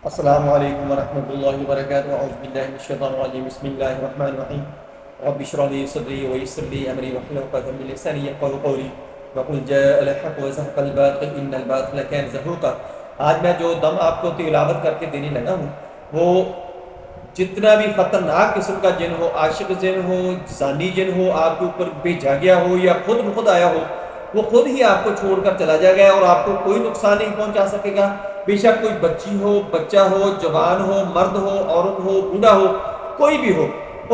अस्सलामु अलैकुम वरहमतुल्लाहि वबरकातुहू अऊज़ु बिल्लाहि मिनश्शैतानिर रजीम बिस्मिल्लाहिर रहमानिर रहीम रब्बि इश्रह ली सदरी व यस्सिर ली अमरी वहलुल उक़दतम मिन लिसानी यफ़क़हू क़ौली वक़ुल जाअल हक़्क़ु व ज़हक़ल बातिल इन्नल बातिला कान ज़हूक़ा। आज मैं जो दम आपको तिलावत करके देने लगा हूँ वो जितना भी ख़तरनाक किस्म का जिन हो, आशिक जिन हो, जानी जिन हो, आपके ऊपर भेजा गया हो या खुद ब खुद आया हो, वो खुद ही आपको छोड़कर चला जाएगा और आपको कोई नुकसान नहीं पहुंचा सकेगा। बेशक कोई बच्ची हो, बच्चा हो, जवान हो, मर्द हो, औरत हो, बूढ़ा हो, कोई भी हो,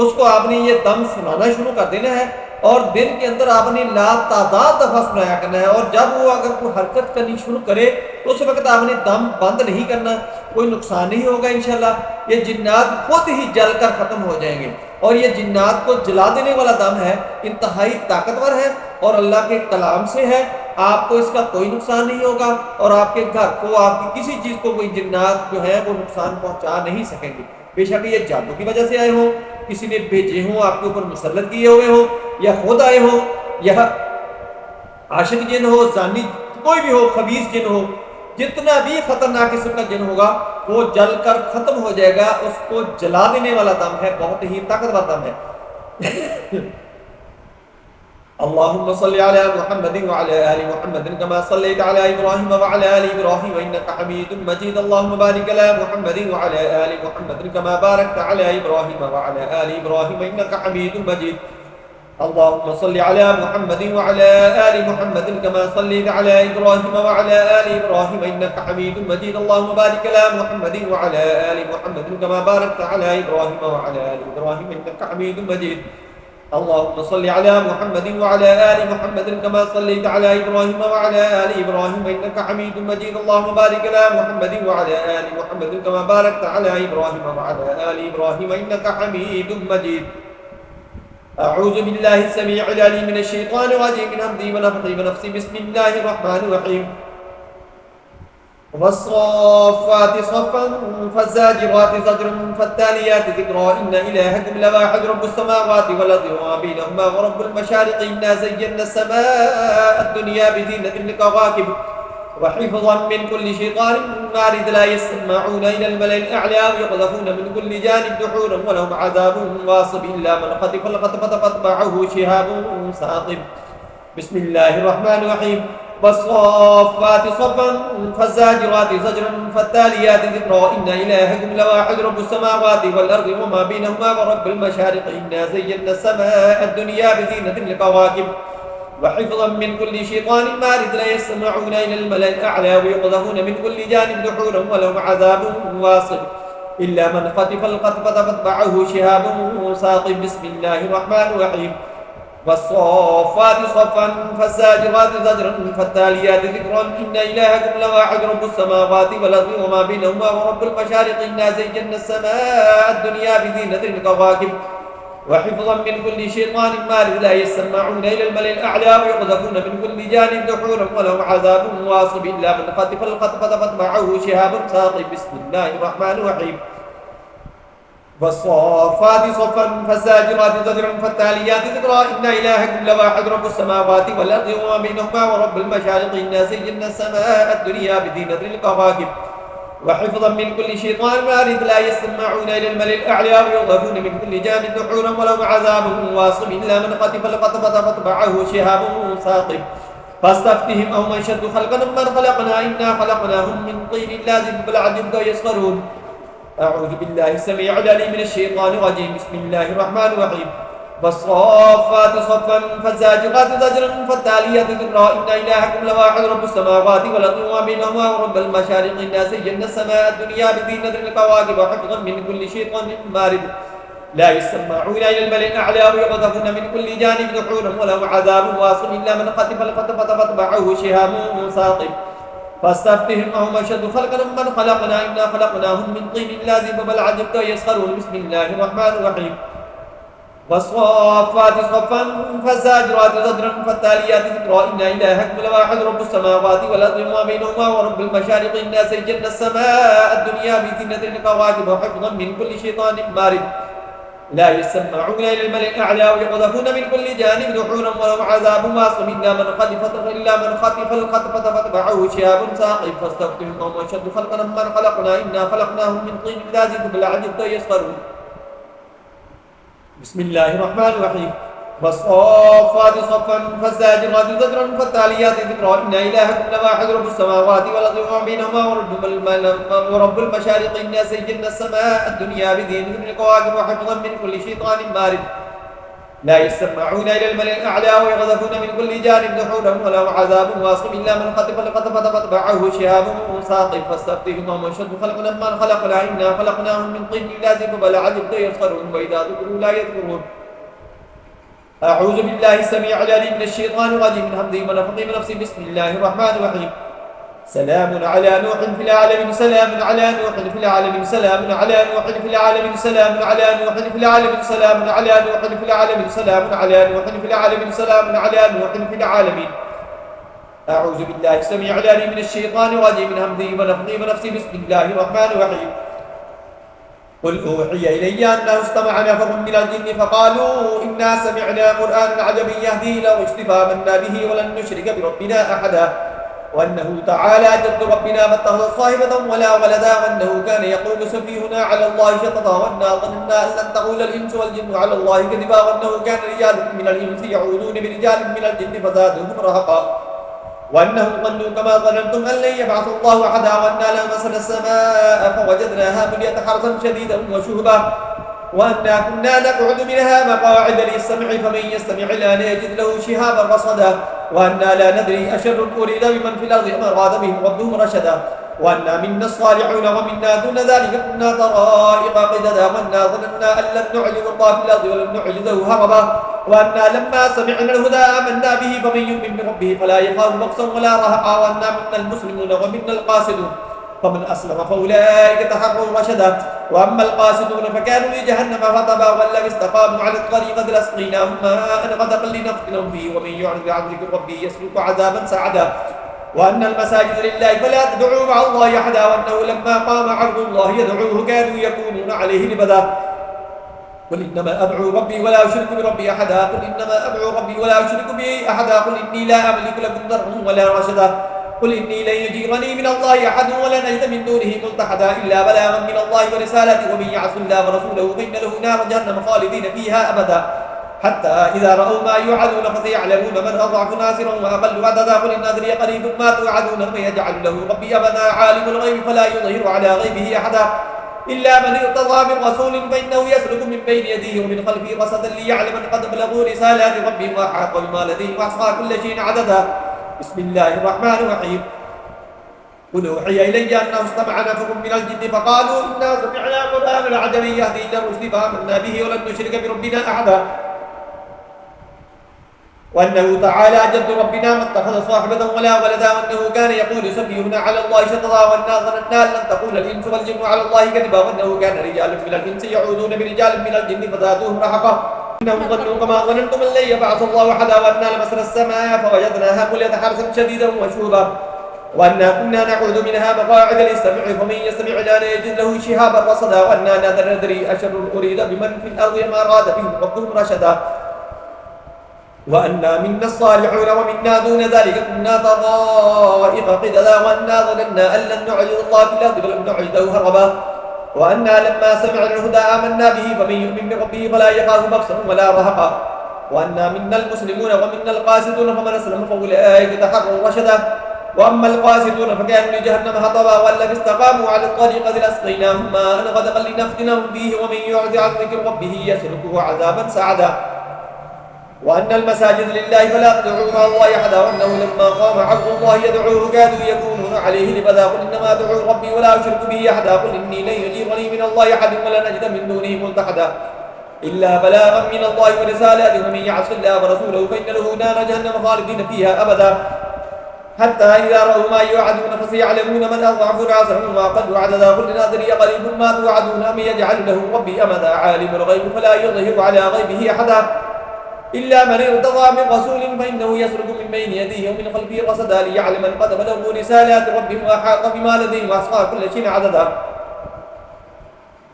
उसको आपने ये दम सुनाना शुरू कर देना है और दिन के अंदर आपने लातादाद दफ़ा सुनाया करना है। और जब वो अगर कोई हरकत करनी शुरू करे तो उस वक्त आपने दम बंद नहीं करना, कोई नुकसान नहीं होगा इंशाल्लाह। ये जिन्नात खुद ही जलकर ख़त्म हो जाएंगे और ये जिन्नात को जला देने वाला दम है, इंतहाई ताकतवर है और अल्लाह के कलाम से है। आपको इसका कोई नुकसान नहीं होगा और आपके घर को, आपकी किसी चीज़ को कोई जिन्नात जो है वो नुकसान पहुंचा नहीं सकेंगे। बेशक ये जादू की वजह से आए हों, किसी ने भेजे हों, आपके ऊपर मुसल्लत किए हुए हों, या खुद आए हों, या आशिक जिन हो, जानी कोई भी हो, खबीस जिन हो, जितना भी खतरनाक किस्म का जिन होगा वो जलकर खत्म हो जाएगा। उसको जला देने वाला दम है, बहुत ही ताकतवर दम है। अल्लाहुम्मा सल्लि अला मुहम्मदिन व अला आलि मुहम्मदिन कमा सल्लैता अला इब्राहीम व अला आलि इब्राहीम इन्नका हमीदुम मजीद। अल्लाहुम्मा बारिक अला मुहम्मदिन व अला आलि मुहम्मदिन कमा बारकता अला इब्राहीम व अला आलि इब्राहीम इन्नका हमीदुम मजीद। अल्लाहुम्मा सल्लि अला मुहम्मदिन व अला आलि मुहम्मदिन कमा सल्लैता अला इब्राहीम व अला आलि इब्राहीम इन्नका हमीदुम मजीद। अल्लाहुम्मा बारिक अला मुहम्मदिन व अला आलि मुहम्मदिन कमा बारकता अला इब्राहीम व अला आलि इब्राहीम इन्नका हमीदुम मजीद। अल्लाहुम्मा सल्लि अला मुहम्मदिन व अला आलि मुहम्मदिन कमा सल्लैता अला इब्राहीम व अला आलि इब्राहीम इन्नका हमीदुम मजीद। अल्लाहुम्मा बारिक अला मुहम्मदिन व अला आलि मुहम्मदिन कमा बारकता अला इब्राहीम व अला आलि इब्राहीम इन्नका हमीदुम मजीद। अऊज़ु बिल्लाहि अस्समीउल अलीम मिनश शैतानिर रजीम मिन हम्ज़िहि व नफ़्ख़िहि व नफ़्सिहि बिस्मिल्लाहिर रहमानिर रहीम वस्साफ़ाति सफ़्फ़न फ़ज़्ज़ाजिराति ज़ज्रन फ़त्तालियाति ज़िक्रा इन्न इलाहकुम लवाहिद रब्बुस समावाति वल अर्दि वमा बैनहुमा व रब्बुल मशारिक़ि इन्ना ज़य्यन्ना अस्समाअ अद्दुनिया बिज़ीनतिल कवाकिब व हिफ़्ज़न मिन कुल्लि शैतानिन मारिद ला यस्मऊना इलल मलइल अअला व युक़ज़फ़ूना मिन कुल्लि जानिब दुहूरन व लहुम अज़ाबुन वासिब इल्ला मन ख़तिफ़ल ख़तफ़त फ़अत्बअहु शिहाबुन साक़िब। बिस्मिल्लाहिर रहमानिर रहीम वस्साफ़ाति सफ़्फ़न फ़ज़्ज़ाजिराति ज़ज्रन फ़त्तालियाति ज़िक्रा इन्न इलाहकुम लवाहिद रब्बुस समावाति वल अर्दि वमा बैनहुमा व रब्बुल मशारिक़ि इन्ना ज़य्यन्ना अस्समाअ अद्दुनिया बिज़ीनतिल कवाकिब व हिफ़्ज़न मिन कुल्लि शैतानिन मारिद ला यस्मऊना इलल मलइल अअला व युक़ज़फ़ूना मिन कुल्लि जानिब दुहूरन व लहुम अज़ाबुन वासिब इल्ला मन ख़तिफ़ल ख़तफ़त फ़अत्बअहु शिहाबुन साक़िब। बिस्मिल्लाहिर रहमानिर रहीम वस्साफ़ाति सफ़्फ़न फ़ज़्ज़ाजिराति ज़ज्रन फ़त्तालियाति ज़िक्रा इन्न इलाहकुम लवाहिद रब्बुस समावाति वल अर्दि वमा बैनहुमा व रब्बुल मशारिक़ि इन्ना ज़य्यन्ना अस्समाअ अद्दुनिया बिज़ीनतिल कवाकिब व हिफ़्ज़न मिन कुल्लि शैतानिन मारिद ला यस्मऊना इलल मलइल अअला व युक़ज़फ़ूना मिन कुल्लि जानिब दुहूरन व लहुम अज़ाबुन वासिब इल्ला मन ख़तिफ़ल ख़तफ़त फ़अत्बअहु शिहाबुन साक़िब। बिस्मिल्लाहिर रहमानिर रहीम वस्साफ़ाति सफ़्फ़न फ़ज़्ज़ाजिराति ज़ज्रन फ़त्तालियाति ज़िक्रा इन्न इलाहकुम लवाहिद रब्बुस समावाति वल अर्दि वमा बैनहुमा व रब्बुल मशारिक़ि इन्ना ज़य्यन्ना अस्समाअ अद्दुनिया बिज़ीनतिल कवाकिब व हिफ़्ज़न मिन कुल्लि शैतानिन मारिद ला यस्मऊना इलल मलइल अअला व युक़ज़फ़ूना मिन कुल्लि जानिब दुहूरन व लहुम अज़ाबुन वासिब इल्ला मन ख़तिफ़ल ख़तफ़त फ़अत्बअहु शिहाबुन साक़िब। फस्तफ्तिहिम अहुम अशद्दु ख़ल्क़न मिम्मन ख़लक़ना इन्ना ख़लक़नाहुम मिन तीनिन लाज़िब बल अजिबता यस्ख़रून। अऊज़ु बिल्लाहि अस्समीउल अलीम मिनश शैतानिर रजीम बिस्मिल्लाहिर रहमानिर रहीम वस्साफ़ाति सफ़्फ़न फ़ज़्ज़ाजिराति ज़ज्रन फ़त्तालियाति ज़िक्रा इन्न इलाहकुम लवाहिद रब्बुस समावाति वल अर्दि वमा बैनहुमा व रब्बुल मशारिक़ि इन्ना ज़य्यन्ना अस्समाअ अद्दुनिया बिज़ीनतिल कवाकिब व हिफ़्ज़न मिन कुल्लि शैतानिन मारिद ला यस्मऊना इलल मलइल अअला व युक़ज़फ़ूना मिन कुल्लि जानिब दुहूरन व लहुम अज़ाबुन वासिब इल्ला मन ख़तिफ़ल ख़तफ़त फ़अत्बअहु शिहाबुन साक़िब। फस्तफ्तिहिम अहुम अशद्दु ख़ल्क़न मिम्मन ख़लक़ना इन्ना ख़लक़नाहुम मिन तीनिन लाज़िब बल अजिबता यस्ख़रून। बिस्मिल्लाहिर रहमानिर रहीम वस्साफ़ाति सफ़्फ़न फ़ज़्ज़ाजिराति ज़ज्रन फ़त्तालियाति ज़िक्रा इन्न इलाहकुम लवाहिद रब्बुस समावाति वल अर्दि वमा बैनहुमा व रब्बुल मशारिक़ि इन्ना ज़य्यन्ना अस्समाअ अद्दुनिया बिज़ीनतिल कवाकिब व हिफ़्ज़न मिन कुल्लि शैतानिन मारिद لا يسمعون إلى الملأ الأعلى ويقذفون من كل جانب دحورا ولهم عذاب واصب إلا من خطف الخطفة فاتبعه شهاب ثاقب فاستفتهم قوم أشد خلقا ممن خلقنا إنا خلقناهم من طين لازم بل عجبت يسخرون. بسم الله الرحمن الرحيم. والصافات صفا فالزاجرات زجرا فالتاليات ذكرا إن إلهكم لواحد رب السماوات والأرض وما بينهما ورب المشارق إنا زينا السماء الدنيا بدين من الكواكب وحفظا من كل شيطان مارد. لا يسمعون إلى الملأ الأعلى ويقذفون من كل جانب دحورا ولهم عذاب واصب إلا من خطف الخطفة فاتبعه شهاب ثاقب فاستفتهم هم أشد خلقنا ممن خلقنا إنا خلقناهم من طين لازم بل عجبت يسخرون وإذا ذكروا لا يذكرون. أعوذ بالله السميع العليم من الشيطان الرجيم من همزه ونفخه ونفسه. بسم الله الرحمن الرحيم. سلام على نوح في العالمين سلام على نوح في العالمين سلام على نوح في العالمين سلام على نوح في العالمين سلام على نوح في العالمين سلام على نوح في العالمين سلام على نوح في العالمين. أعوذ بالله السميع العليم من الشيطان الرجيم من همزه ونفخه ونفسه. بسم الله الرحمن الرحيم. قل أوحي إلي أنه استمع نفر من الجن فقالوا إنا سمعنا قرآنا عجبا يهدي إلى الرشد فآمنا به ولن نشرك بربنا أحدا وأنه تعالى جد ربنا ما اتخذ صاحبة ولا ولدا وأنه كان يقول سفيهنا على الله شططا وأنا ظننا أن لن تقول الإنس والجن على الله كذبا وأنه كان رجال من الإنس يعوذون برجال من الجن فزادوهم رهقا وأنهم ظنوا كما ظننتم أن لن يبعث الله أحدا وأنا لمسنا السماء فوجدناها مليت حرسا شديدا وشهبا وأنا كنا نقعد منها مقاعد للسمع فمن يستمع الآن يجد له شهابا رصدا وأنا لا ندري أشر أريد بمن في الأرض أم أراد بهم ربهم رشدا وأنا منا الصالحون ومنا دون ذلك كنا طرائق قددا وأنا ظننا أن لن نعجز الله في الأرض ولن نعجزه هربا وأنا لما سمعنا الهدى آمنا به فمن يؤمن بربه فلا يخاف بخسا ولا رهقا وأنا منا المسلمون ومنا القاسدون فمن أسلم فأولئك تحروا رشدا وأما القاسدون فكانوا لجهنم حطبا والذين استقاموا على الطريقة لأسقيناهم ماء غدقا لنفتنهم فيه ومن يعرض عن ذكر ربه يسلك عذابا سعدا وأن المساجد لله فلا تدعوا مع الله أحدا وأنه لما قام عبد الله يدعوه كانوا يكونون عليه لبدا قل إنما أدعو ربي ولا أشرك بربي أحدا قل إنما أدعو ربي ولا أشرك به أحدا قل إني لا أملك لكم ضرا ولا رشدا قل إني لن يجيرني من الله أحد ولن أجد من دونه ملتحدا إلا بلاغا من الله ورسالته ومن يعص الله ورسوله فإن له نار جهنم خالدين فيها أبدا حتى إذا رأوا ما يوعدون فسيعلمون من أضعف ناصرا وأقل عددا قل إن أدري قريب ما توعدون فيجعل له ربي أبدا عالم الغيب فلا يظهر على غيبه أحدا إلا من ارتضى من رسول فإنه يسلك من بين يديه ومن خلفه رصدا ليعلم أن قد بلغوا رسالات ربهم وأحاط بما لديهم وأحصى كل شيء عددا. بسم الله الرحمن الرحيم. قل أوحي إلي أنه استمع نفر من الجن فقالوا إنا سمعنا قرآنا عجبا يهدي إلى الرشد فآمنا به ولن نشرك بربنا أحدا وأنه تعالى جد ربنا ما اتخذ صاحبة ولا ولدا وأنه كان يقول سفيهنا على الله شططا وأنا ظننا أن لن تقول الإنس والجن على الله كذبا وأنه كان رجال من الإنس يعوذون برجال من الجن فزادوهم رهقا إنهم ظنوا كما ظننتم أن لن يبعث الله أحدا وأنا لمسنا السماء فوجدناها مليت حرسا شديدا وشهبا وأنا كنا نقعد منها مقاعد للسمع فمن يستمع الآن يجد له شهابا رصدا وأنا لا ندري أشر أريد بمن في الأرض ما أراد بهم ربهم رشدا وأنا منا الصالحون ومنا دون ذلك كنا طرائق قددا وأنا ظننا أن لن نعجز الله في الأرض ولم نعجزه هربا وأنا لما سمعنا الهدى آمنا به فمن يؤمن بربه فلا يخاف بخسا ولا رهقا وأنا منا المسلمون ومنا القاسدون فمن أسلم فأولئك تحروا رشدا وأما القاسدون فكانوا لجهنم حطبا والذين استقاموا على الطريقة لأسقيناهم ماء غدقا لنفتنهم فيه ومن يعرض عن ذكر ربه يسلكه عذابا سعدا وأن المساجد لله فلا تدعوا مع الله أحدا وأنه لما قام عبد الله يدعوه كادوا يكونون عليه لبدا قل إنما أدعو ربي ولا أشرك به أحدا قل إني لن يجيرني من الله أحد ولن أجد من دونه ملتحدا إلا بلاغا من الله ورسالاته ومن يعص الله ورسوله فإن له نار جهنم خالدين فيها أبدا حتى إذا رأوا ما يوعدون فسيعلمون من أضعف ناصرا وأقل عددا قل إن أدري قريب ما توعدون أم يجعل له ربي أمدا عالم الغيب فلا يظهر على غيبه أحدا إلا من ارتضى من رسول فإنه يسلك من بين يديه ومن خلفه رصدا ليعلم أن قد بلغوا رسالات ربهم وأحاط بما لديهم وأحصى كل شيء عددا.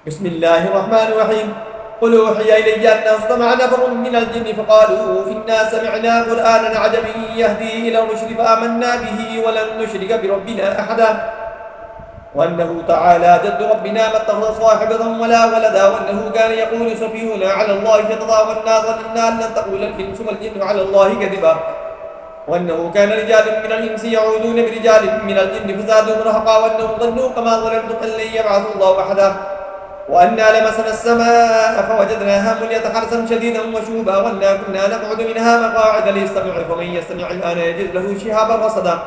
بسم الله الرحمن الرحيم. قل أوحي إلي أنه استمع نفر من الجن فقالوا إنا سمعنا قرآنا عجبا يهدي إلى الرشد فآمنا به ولن نشرك بربنا أحدا وأنه تعالى جد ربنا ما اتخذ صاحبة ولا ولدا وأنه كان يقول سفيهنا على الله شططا وأنا ظننا أن لن تقول الإنس والجن على الله كذبا وأنه كان رجال من الإنس يعوذون برجال من الجن فزادهم رهقا وأنهم ظنوا كما ظننتم أن لن يبعث الله أحدا وأنا لمسنا السماء فوجدناها ملية حرسا شديدا وشوبا وأنا كنا نقعد منها مقاعد للسمع فمن يستمع الآن يجد له شهابا رصدا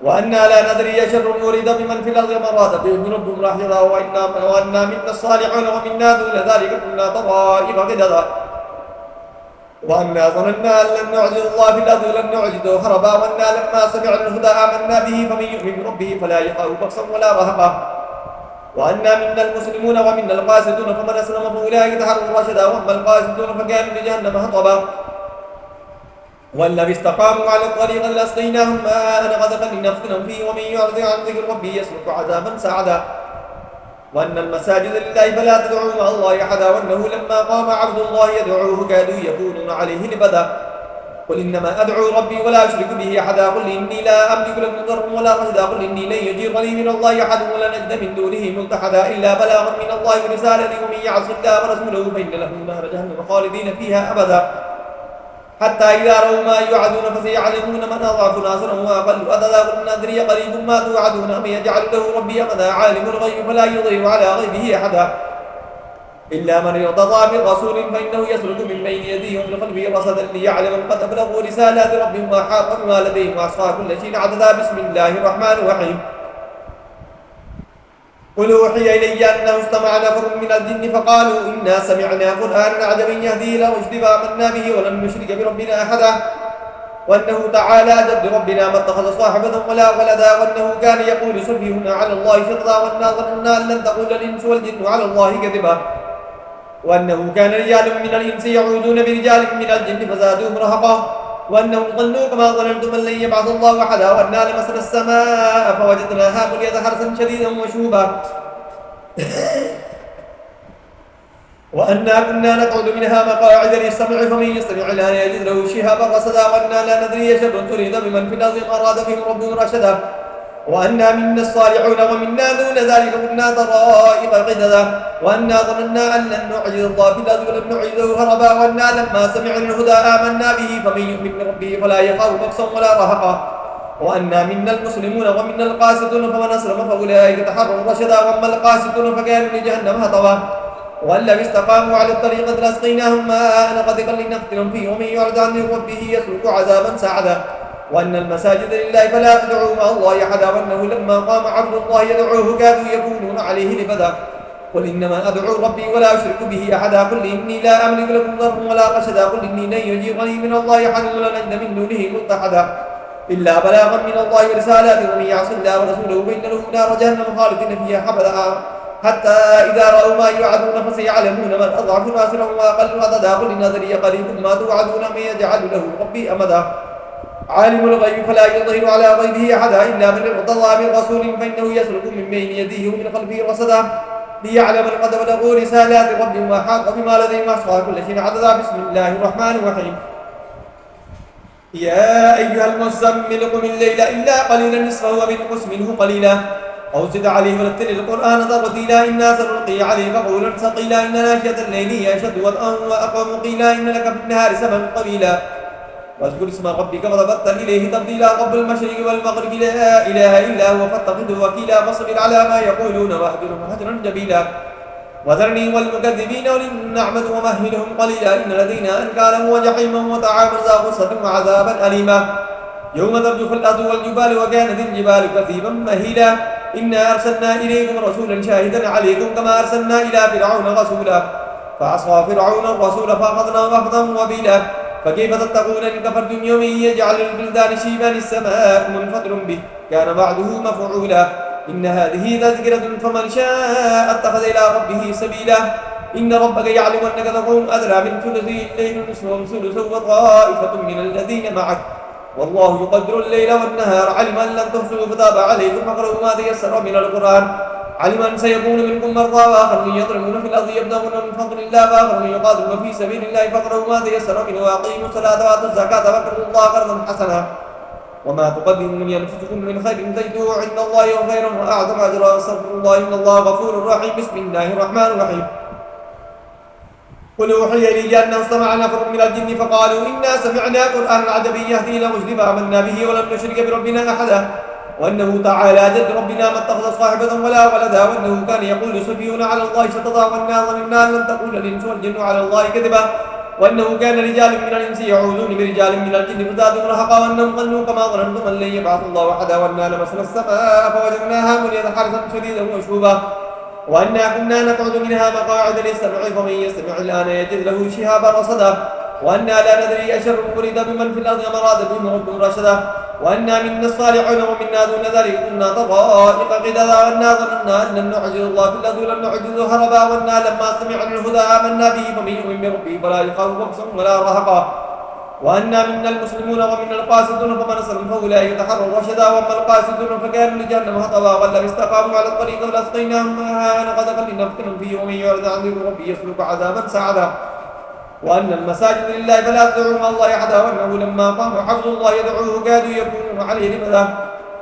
وأنا لا ندري أشر يريد بمن في الأرض من أراد بهم ربهم رحيضا وأنا منا الصالحون ومنا دون ذلك كنا طرائق قددا وأنا ظننا أن لن نعجز الله في الأرض ولن نعجزه هربا وأنا لما سمعنا الهدى آمنا به فمن يؤمن بربه فلا يخاف بخسا ولا رهقا وأنا منا المسلمون ومنا القاسدون فمن أسلم فأولئك تحروا رشدا وأما القاسدون فكانوا لجهنم هطبا والذي استقاموا على الطريق لأسقيناهم ماء غدقا لنفتنهم فيه ومن يعرض عن ذكر ربه يسلك عذابا سعدا وأن المساجد لله فلا تدعوا مع الله أحدا وأنه لما قام عبد الله يدعوه كادوا يكونون عليه لبدا قل إنما أدعو ربي ولا أشرك به أحدا قل إني لا أملك لكم ضرا ولا رشدا قل إني لن يجيرني من الله أحد ولا نجد من دونه ملتحدا إلا بلاغا من الله ورسالته ومن يعص الله ورسوله فإن له نار جهنم خالدين فيها أبدا حتى إذا رأوا ما يوعدون فسيعلمون من أضعف ناصرا وأقل أددا قل ندري قريب ما توعدون أم يجعل له ربي أمدا عالم الغيب فلا يضيع على غيبه أحدا إلا من ارتضى من رسول فإنه يسلك من بين يديه ومن خلفه رصدا ليعلم أن قد أبلغوا رسالات ربهم وأحاط بما لديهم وأحصى كل شيء عددا بسم الله الرحمن الرحيم قل أوحي إلي أنه استمع نفر من الجن فقالوا إنا سمعنا قرآنا عجبا يهدي إلى الرشد فآمنا به ولن نشرك بربنا أحدا وأنه تعالى جد ربنا ما اتخذ صاحبة ولا ولدا وأنه كان يقول سفيهنا على الله شططا وأنا ظننا أن لن تقول الإنس والجن على الله كذبا وأنه كان رجال من الإنس يعوذون برجال من الجن فزادوهم رهقا وأنهم ظنوا كما ظننتم أن لن يبعث الله أحدا وأنا لمسنا السماء فوجدناها ملية حرسا شديدا وشوبا وأنا كنا نقعد منها مقاعد للسمع فمن يستمع الآن يجد له شهابا رصدا وأنا لا ندري شر تريد بمن في الأرض أراد بهم ربهم رشدا وأنا منا الصالحون ومنا دون ذلك كنا طرائق قددا وأنا ظننا أن لن نعجز الله في الأرض ولن نعجزه هربا وأنا لما سمعنا الهدى آمنا به فمن يؤمن بربه فلا يخاف بخسا ولا رهقا وأنا منا المسلمون ومنا القاسطون فمن أسلم فأولئك تحروا رشدا وأما القاسطون فكانوا لجهنم هطبا والذي استقاموا على الطريقة لأسقيناهم ماء غدقا لنفتنهم فيه ومن يعرض عن ربه يسلك عذابا سعدا وأن المساجد لله فلا تدعوا مع الله أحدا وأنه لما قام عبد الله يدعوه كادوا يكونون عليه لبدا قل إنما أدعو ربي ولا أشرك به أحدا قل إني لا أملك لكم ضرا ولا رشدا قل إني لن يجيرني من الله أحد ولا نجد من دونه ملتحدا إلا بلاغا من الله ورسالاته ومن يعص الله ورسوله فإن له نار جهنم خالدين فيها أبدا حتى إذا رأوا ما يوعدون فسيعلمون من أضعف ناصرا وأقل عددا قل إن ذري قريب ما توعدون من يجعل له ربي أمدا عالم الغيب فلا يظهر على غيبه أحدا إلا من ارتضى من رسول فإنه يسلك من بين يديه ومن خلفه رصدا ليعلم قد بلغوا رسالات ربهم وأحاط بما لديهم وأحصى كل شيء عددا بسم الله الرحمن الرحيم يا أيها المزمل قم الليل إلا قليلا نصفه وانقص منه قليلا أو زد عليه ورتل القرآن ترتيلا إنا سنلقي عليك قولا ثقيلا إن ناشئة الليل أشد وطئا وأقوم قيلا إن لك في النهار سببا طويلا واذكر اسم ربك وتبتل إليه تبديلا رب المشرق والمغرب لا إله إلا هو فاتخذه وكيلا فاصبر على ما يقولون واهجرهم هجرا جميلا وذرني والمكذبين وللنعمة ومهلهم قليلا إن لدينا أنكالا وجحيما وطعاما ذا غصة وعذابا أليما يوم ترجف الأرض والجبال وكانت الجبال كثيبا مهيلا إنا أرسلنا إليكم رسولا شاهدا عليكم كما أرسلنا إلى فرعون رسولا فعصى فرعون الرسول فأخذناه أخذا وبيلا فكيف تتقون إن كفرتم يوم يجعل البلدان شيبا السماء منفطر به كان بعده مفعولا إن هذه تذكرة فمن شاء اتخذ إلى ربه سبيلا إن ربك يعلم أنك تقوم أدرى من ثلثي الليل نصفه ثلثا وطائفة من الذين معك والله يقدر الليل والنهار علم أن لن تحصوا فتاب عليكم فاقرؤوا ما تيسر من القرآن علم أن سيكون منكم مرضى وآخرون يضربون في الأرض يبتغون من فضل الله وآخرون يقاتلون في سبيل الله فاقرؤوا ما تيسر منه وأقيموا الصلاة وآتوا الزكاة واقرضوا الله قرضا حسنا وما تقدموا لأنفسكم من خير تجدوه عند الله خيرا وأعظم أجرا واستغفر الله إن الله غفور رحيم. بسم الله الرحمن الرحيم. قل أوحي إلي أنه استمع نفر من الجن فقالوا إنا سمعنا قرآنا عجبيا يهدي إلى الرشد فآمنا به ولم نشرك بربنا أحدا وأنه تعالى جد ربنا ما اتخذ صاحبة ولا ولدا وأنه كان يقول سفيهنا على الله شططا وأنا ظننا أن لن تقول الإنس والجن على الله كذبا وأنه كان رجال من الإنس يعوذون برجال من الجن فزادوا رهقا وأنهم ظنوا كما ظننتم أن لن يبعث الله أحدا وأنا لمسنا السماء فوجدناها مليئة حرسا شديدا وشوبا وأنا كنا نقعد منها مقاعد للسمع فمن يستمع الآن يجد له شهابا رصدا وأنا لا ندري أشر أريد بمن في الأرض أم أراد بهم ربهم رشدا وأنا منا الصالحون ومنا دون ذلك كنا طرائق قددا وأنا ظننا أن لن نعجز الله في الأرض ولن نعجزه هربا وأنا لما سمعنا الهدى آمنا به فمن يؤمن بربه فلا يخاف بخسا ولا رهقا وأنا منا المسلمون ومنا القاسدون فمن أسلم فأولئك يتحروا رشدا وأما القاسدون فكانوا لجهنم هطبا ولم استقاموا على الطريق لأسقيناهم ماء غدقا لنفتنهم فيه ومن يعرض عن ذكر ربه يسلك عذابا سعدا وأن المساجد لله فلا تدعوا مع الله أحدا وأنه لما قام عبد الله يدعوه كادوا يكونون عليه لبدا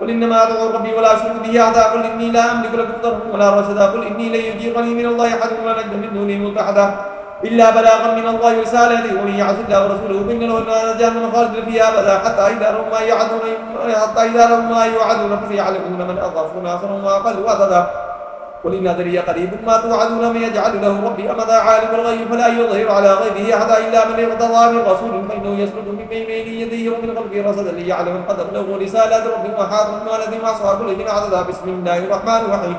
قل إنما أدعو ربي ولا أشرك به أحدا قل إني لا أملك لكم ضرا ولا رشدا قل إني لن يجيرني من الله أحد ولا نجد من دونه ملتحدا إلا بلاغا من الله ورسالته ومن يعص الله ورسوله فإن له نار جهنم خالدا فيها أبدا حتى إذا رأوا ما يوعدون فسيعلمون من أضعف ناصرا وأقل عددا قل إن أدري قريب ما توعدون من يجعل له ربي أمدا عالم الغيب فلا يظهر على غيبه أحدا إلا من ارتضى من رسول فإنه يسلك من بين يديه ومن خلفه رصدا ليعلم قد أبلغوا رسالات ربهم وأحاط بما لديهم أحصى كل شيء عددا. بسم الله الرحمن الرحيم.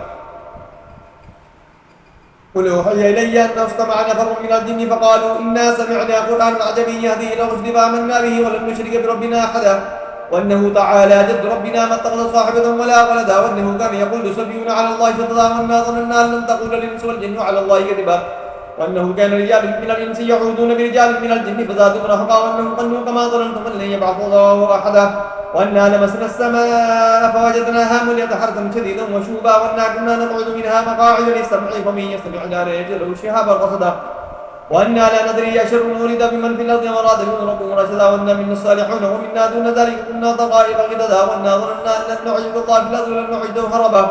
قل أوحي إلي أنه استمع نفر من الجن فقالوا إنا سمعنا قرآنا عجبيا يهدي إلى الرشد فآمنا به ولن نشرك بربنا أحدا وأنه تعالى جد ربنا ما اتخذ صاحبة ولا ولدا وأنه كان يقول سفيهنا على الله شططا وأنا ظننا أن لن تقول الإنس والجن على الله كذبا وأنه كان رجال من الإنس يعوذون برجال من الجن فزادوا رهقا وأنهم ظنوا كما ظننتم أن لن يبعث الله أحدا وأنا لمسنا السماء فوجدناها مليئة حرسا شديدا وشوبا وأنا كنا نقعد منها مقاعد للسمع فمن يستمع الآن يجد له شهابا رصدا وأنا لا ندري أشر أريد بمن في الأرض أم أراد بهم ربهم رشدا وأنا منا الصالحون ومنا دون ذلك كنا طرائق قددا وأنا ظننا أن لن نعجز الله في الأرض ولن نعجزه هربا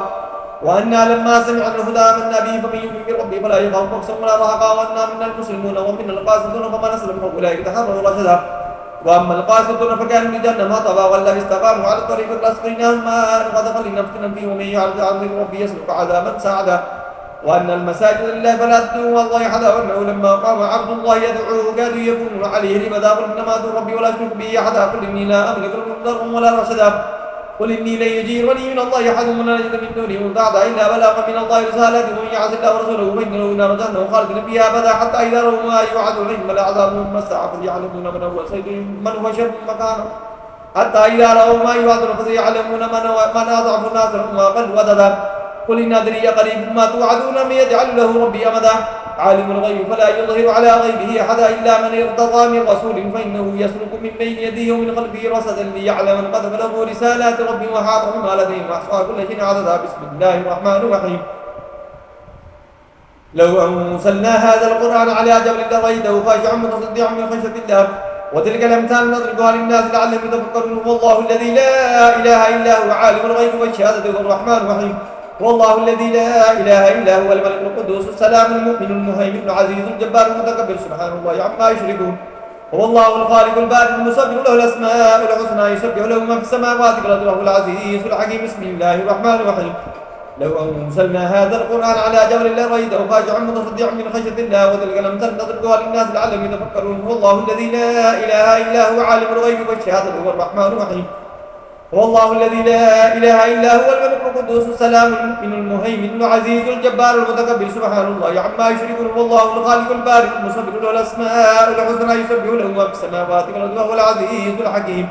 وأنا لما سمعنا الهدى آمنا به فمن يؤمن بربه فلا يخاف بخسا ولا رهقا وأنا منا المسلمون ومنا القاسطون فمن أسلم فأولئك يتحروا رشدا وأما القاسطون فكانوا لجهنم هطبا والذين استقاموا على الطريق لأسقيناهم ماء غدقا لنفتنهم فيه ومن يعرض عن ذكر ربه يسلك عذابا سعدا وأن المساجد لله فلا تدعوا مع الله أحدا وأنه لما قام عبد الله يدعوه كادوا يكونون عليه لبدا قل إنما أدعو ربي ولا أشرك به أحدا قل إني لا أملك لكم ضرا ولا رشدا قل إني لن يجيرني من الله أحد ولا نجد من دونه ملتحدا إلا بلاغا من الله رسالته ومن يعص الله ورسوله فإن له نار جهنم خالدا فيها أبدا حتى إذا رأوا ما يوعدون إما العذاب ثم الساعة فسيعلمون من هو خير من هو شر مكانا حتى إذا رأوا ما يوعدون فسيعلمون من أضعف ناصرا وأقل عددا قل إن أدري قريب ما توعدون من يجعل له ربي أمدا عالم الغيب فلا يظهر على غيبه أحدا إلا من ارتضى من رسول فإنه يسلك من بين يديه ومن خلفه رصدا ليعلم من قد بلغوا رسالات ربي وحاط بما لديهم وأحصى كل شيء عددا. بسم الله الرحمن الرحيم. لو أنزلنا هذا القرآن على جبل لرأيته خاشعا متصدعا من خشية الله وتلك الأمثال نضربها للناس لعلهم يتفكرون. والله الذي لا إله إلا هو عالم الغيب والشهادة هو الرحمن الرحيم. والله الذي لا إله إلا هو الملك القدوس السلام المؤمن المهيمن العزيز الجبار المتكبر سبحان الله عما يشركون. هو الله الخالق البارئ المصور له الأسماء الحسنى يسبح له ما في السماوات والأرض وهو العزيز الحكيم. بسم الله الرحمن الرحيم. لو أنزلنا هذا القرآن على جبل لرأيته خاشعا متصدعا من خشية الله وتلك الأمثال نضربها للناس لعلهم يتفكرون. هو الله الذي لا إله إلا هو عالم الغيب والشهادة هو الرحمن الرحيم. هو الله الذي لا إله إلا هو الملك القدوس السلام المؤمن المهيمن العزيز الجبار المتكبر سبحان الله عما يشركون. هو الله الخالق البارئ المصور له الأسماء الحسنى يسبح له ما في السماوات والأرض وهو العزيز الحكيم.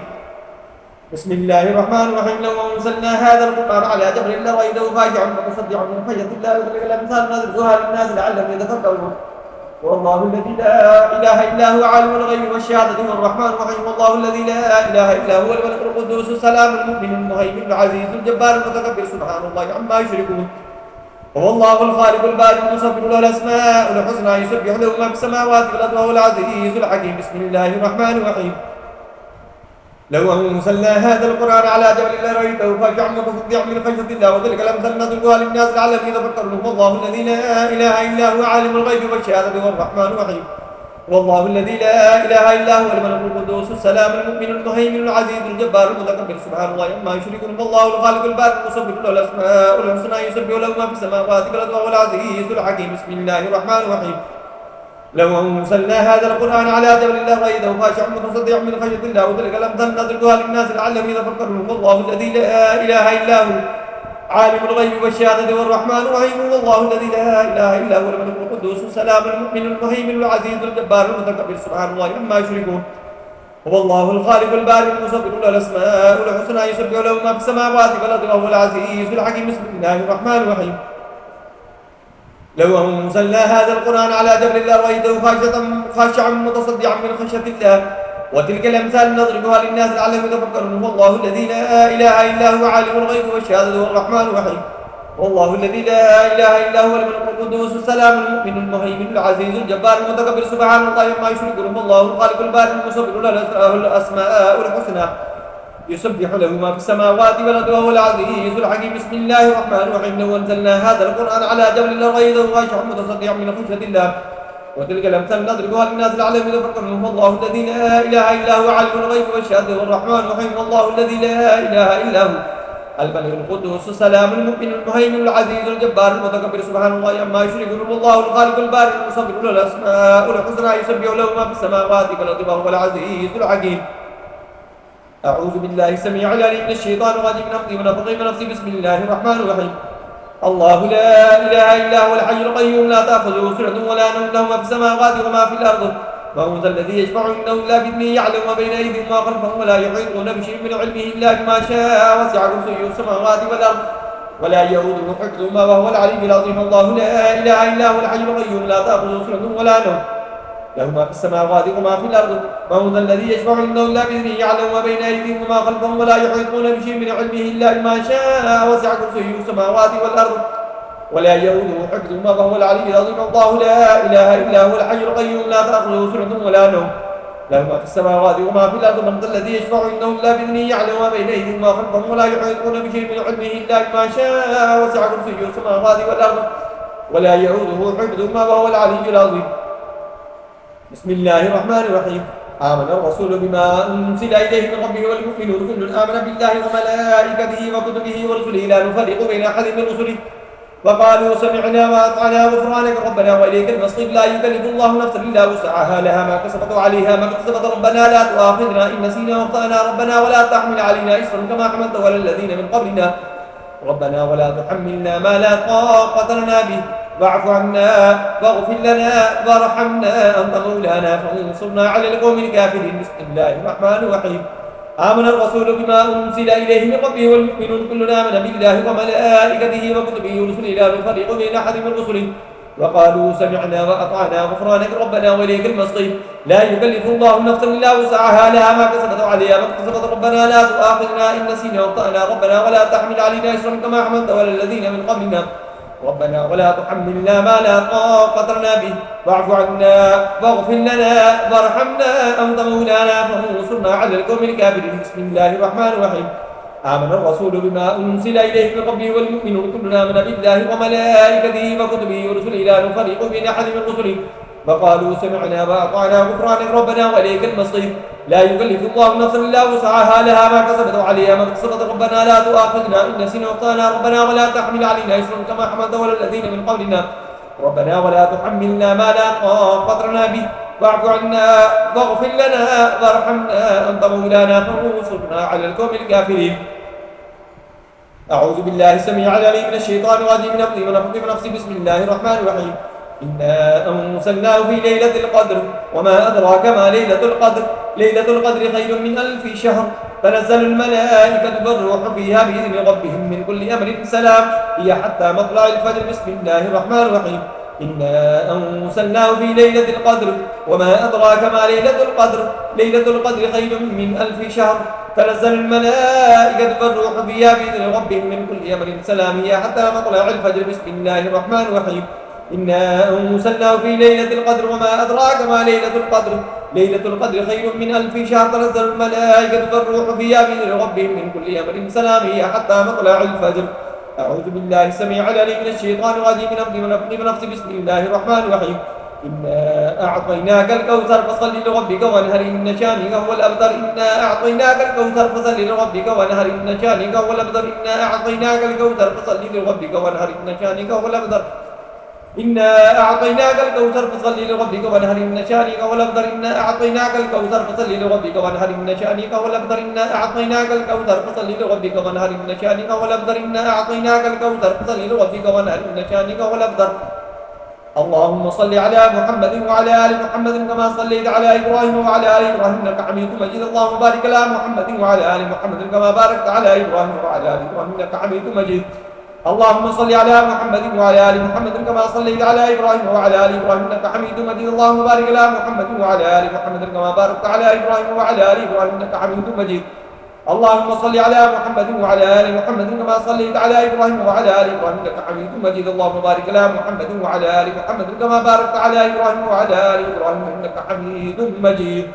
بسم الله الرحمن الرحيم. لو أنزلنا هذا القرآن على جبل لرأيته خاشعا متصدعا من خشية الله وتلك الأمثال نضربها للناس لعلهم يتفكرون. والله الذي لا إله إلا هو عالم الغيب والشهادة هو الرحمن الرحيم. والله الذي لا إله إلا هو الملك القدوس السلام المؤمن المهيمن العزيز الجبار المتكبر سبحان الله عما يشركون. هو الله الخالق البارئ المصور له الأسماء الحسنى يسبح له ما في السماوات والأرض وهو العزيز الحكيم. بسم الله الرحمن الرحيم. لو أنزلنا هذا القرآن على جبل لرأيته خاشعا متصدعا من خشية الله وتلك الأمثال نضربها للناس لعلهم يتفكرون. والله الذي لا إله إلا هو عالم الغيب والشهادة والرحمن الرحيم. والله الذي لا إله إلا هو الملك القدوس السلام المؤمن المهيمن العزيز الجبار المتكبر سبحان الله عما يشركون. والله الخالق البارئ المصور له الأسماء الحسنى يسبح له ما في السماوات والأرض وهو العزيز الحكيم. بسم الله الرحمن الرحيم. لو أنزلنا هذا القرآن على جبل لرأيته خاشعا متصدعا من خشية الله وتلك الأمثال نضربها للناس لعلهم يتفكرون. والله الذي لا إله إلا هو عالم الغيب والشهادة والرحمن الرحيم. والله الذي لا إله إلا هو الملك القدوس السلام المؤمن المهيمن العزيز الجبار المتكبر سبحان الله عما يشركون. هو الله الخالق البارئ المصور له الأسماء الحسنى يسبح له ما في السماوات والأرض وهو العزيز الحكيم. بسم الله الرحمن الرحيم. لو أنزلنا هذا القرآن على جبل لرأيته خاشعا متصدعا من خشية الله وتلك الأمثال نضربها للناس لعلهم يتفكرون. والله الذي لا إله إلا هو عالم الغيب والشهادة والرحمن الرحيم. والله الذي لا إله إلا هو الملك القدوس السلام المؤمن المهيمن العزيز الجبار المتكبر سبحان الله عما يشركون. والله الخالق البارئ المصور له الأسماء الحسنى يسبح له ما في السماوات والأرض وهو العزيز الحكيم. بسم الله الرحمن الرحيم. لو أنزلنا هذا القرآن على جبل لرأيته خاشعا متصدعا من خشية الله وتلك الأمثال نضربها للناس لعلهم يتفكرون. والله الذي لا إله إلا هو عالم الغيب والشهادة والرحمن الرحيم. والله الذي لا إله إلا هو الملك القدوس السلام المؤمن المهيمن العزيز الجبار المتكبر سبحان الله عما يشركون. والله الخالق البارئ المصور له الأسماء الحسنى يسبح له ما في السماوات والأرض وهو العزيز الحكيم. أعوذ بالله السميع العليم من الشيطان الرجيم من همزه ونفخه ونفسه. بسم الله الرحمن الرحيم. الله لا إله إلا هو الحي القيوم لا تأخذه سنة ولا نوم له ما في السماوات وما في الأرض. من ذا الذي يشفع عنده إلا بإذنه يعلم ما بين أيديهم وما خلفهم ولا يحيطون بشيء من علمه إلا بما شاء وسع كرسيه السماوات والأرض ولا يؤوده حفظهما وهو العلي العظيم. الله لا إله إلا هو الحي القيوم لا تأخذه سنة ولا نوم له ما في السماوات وما في الأرض. من ذا الذي يشفع عنده إلا بإذنه يعلم ما بين أيديهم وما خلفهم ولا يحيطون بشيء من علمه إلا بما شاء وسع كرسيه السماوات والأرض ولا يؤوده حفظهما وهو العلي العظيم. الله لا إله إلا هو الحي القيوم لا تأخذه سنة ولا نوم له ما في السماوات وما في الأرض. من ذا الذي يشفع عنده إلا بإذنه يعلم ما بين أيديهم وما خلفهم ولا يحيطون بشيء من علمه إلا بما شاء وسع كرسيه السماوات والأرض ولا يؤوده حفظهما وهو العلي العظيم. بسم الله الرحمن الرحيم. آمن الرسول بما أنزل إليه من ربه والمؤمنون كل آمن بالله وملائكته وكتبه ورسله لا نفرق بين أحد من رسله وقالوا سمعنا وأطعنا غفرانك ربنا وإليك المصير. لا يكلف الله نفسا إلا وسعها لها ما كسبت وعليها ما اكتسبت. ربنا لا تؤاخذنا إن نسينا واخطأنا ربنا ولا تحمل علينا إصرا كما حملته على الذين من قبلنا ربنا ولا تحملنا ما لا طاقة لنا به واعف عنا واغفر لنا وارحمنا أنت مولانا فانصرنا على القوم الكافرين. بسم الله الرحمن الرحيم. آمن الرسول بما أنزل إليه من ربه والمؤمنون كل آمن بالله وملائكته وكتبه ورسله لا نفرق بين أحد من رسله وقالوا سمعنا وأطعنا غفرانك ربنا وإليك المصير. لا يكلف الله نفسا إلا وسعها لها ما كسبت وعليها ما اكتسبت. ربنا لا تؤاخذنا إن نسينا واخطأنا ربنا ولا تحمل علينا إصرا كما حملته على الذين من قبلنا ربنا ولا تحملنا ما لا طاقة لنا به واعف عنا واغفر لنا وارحمنا أنت مولانا فانصرنا على القوم الكافرين. بسم الله الرحمن الرحيم. آمن الرسول بما أنزل إليه من ربه والمؤمنون كل آمن بالله وملائكته وكتبه ورسله لا نفرق بين أحد من رسله وقالوا سمعنا وأطعنا غفرانك ربنا وإليك المصير. لا يكلف الله نفسا إلا وسعها لها ما كسبت وعليها ما اكتسبت. ربنا لا تؤاخذنا إن نسينا واخطأنا ربنا ولا تحمل علينا إصرا كما حملته على الذين من قبلنا ربنا ولا تحملنا ما لا طاقة لنا به واعف عنا واغفر لنا وارحمنا أنت مولانا فانصرنا على القوم الكافرين. أعوذ بالله السميع العليم من الشيطان الرجيم من همزه ونفخه ونفسه. بسم الله الرحمن الرحيم. إنا أنزلناه في ليلة القدر وما أدراك ما ليلة القدر. ليلة القدر خير من 1000 شهر. تنزل الملائكة والروح فيها بإذن ربهم من كل أمر سلام هي حتى مطلع الفجر. بسم الله الرحمن الرحيم. إنا أنزلناه في ليلة القدر وما أدراك ما ليلة القدر. ليلة القدر خير من 1000 شهر. تنزل الملائكة والروح فيها بإذن ربهم من كل أمر سلام هي حتى مطلع الفجر. بسم الله الرحمن الرحيم. إنا أنزلناه في ليلة القدر وما أدراك ما ليلة القدر. ليلة القدر خير من 1000 شهر. تنزل الملائكة والروح فيها بإذن ربهم من كل أمر سلام هي حتى مطلع الفجر. أعوذ بالله السميع العليم من الشيطان الرجيم من أمر ونفسي. بسم الله الرحمن الرحيم. إنا أعطيناك الكوثر فصل لربك وانهر إن شانك هو الأبتر. إنا أعطيناك الكوثر فصل لربك وانهر إن شانك هو الأبتر. إنا أعطيناك الكوثر فصل لربك وانهر إن شانك هو الأبتر. إنا أعطيناك الكوثر فصل لربك وانهر إن شانك هو الأبتر. إنا أعطيناك الكوثر فصل لربك وانهر إن شانك هو الأبتر. إنا أعطيناك الكوثر فصل لربك وانهر إن شانك هو الأبتر. إنا أعطيناك الكوثر فصل لربك وانهر إن شانك هو الأبتر. اللهم صل على محمد وعلى آل محمد كما صليت على إبراهيم وعلى آل إبراهيم إنك حميد مجيد. اللهم بارك على محمد وعلى آل محمد كما باركت على إبراهيم وعلى آل إبراهيم إنك حميد مجيد. اللهم صل على محمد وعلى آل محمد كما صليت على إبراهيم وعلى آل إبراهيم إنك حميد مجيد. اللهم بارك على محمد وعلى آل محمد كما باركت على إبراهيم وعلى آل إبراهيم إنك حميد مجيد. اللهم صل على محمد وعلى آل محمد كما صليت على إبراهيم وعلى آل إبراهيم إنك حميد مجيد. اللهم بارك على محمد وعلى آل محمد كما باركت على إبراهيم وعلى آل إبراهيم إنك حميد مجيد.